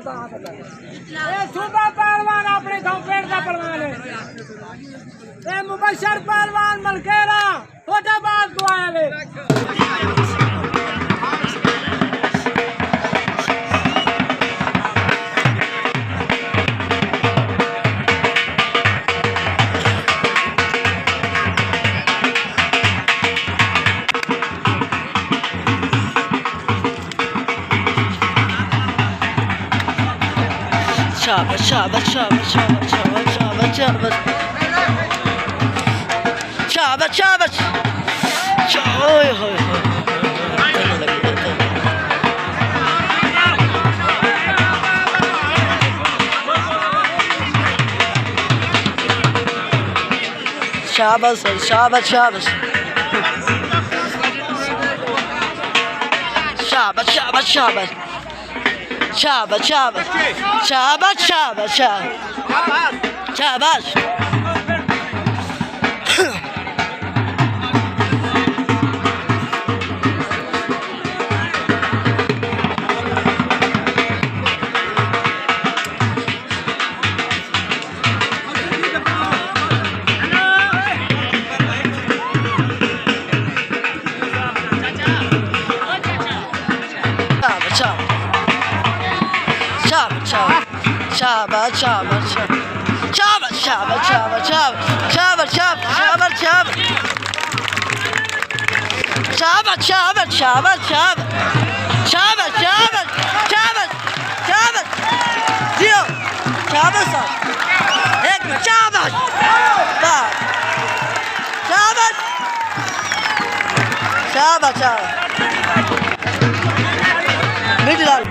सूबा पहलवान अपने गांव पेड़ का पहलवान है। ये मुबशर पहलवान मलकेरा छोटा बात दुआया ले। Şabat, şabat, şabat, şabat, şabat, şabat, şabat. Şabat, şabat. Oy, oy, oy. Şabat, şabat, şabat. Şabat, şabat, şabat. Şabat, şabat. Şabat, şabat, şabat. Şabat. Şabat, şabat, şabat. Şabat, şabat, şabat, şabat. Şabat, şabat, şabat, şabat. Şabat, şabat, şabat, şabat. Şabat, şabat, şabat, şabat. Diyor. Şabat sar. Ekmek, şabat. Bak. Şabat. Şabat, şabat. Midler.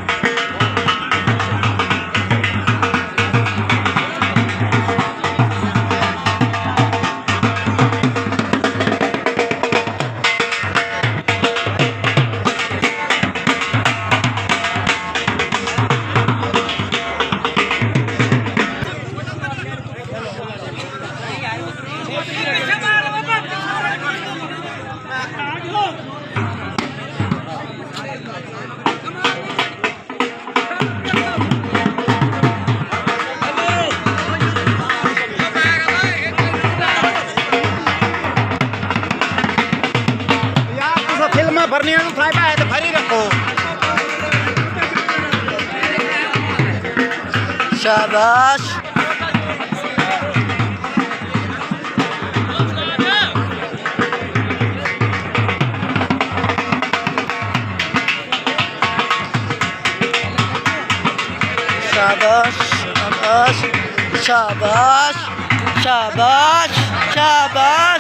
भरनी फायदा है तो भरी रखो। शाबाश। शाबाश, शाबाश, शाबाश, शाबाश, शाबाश।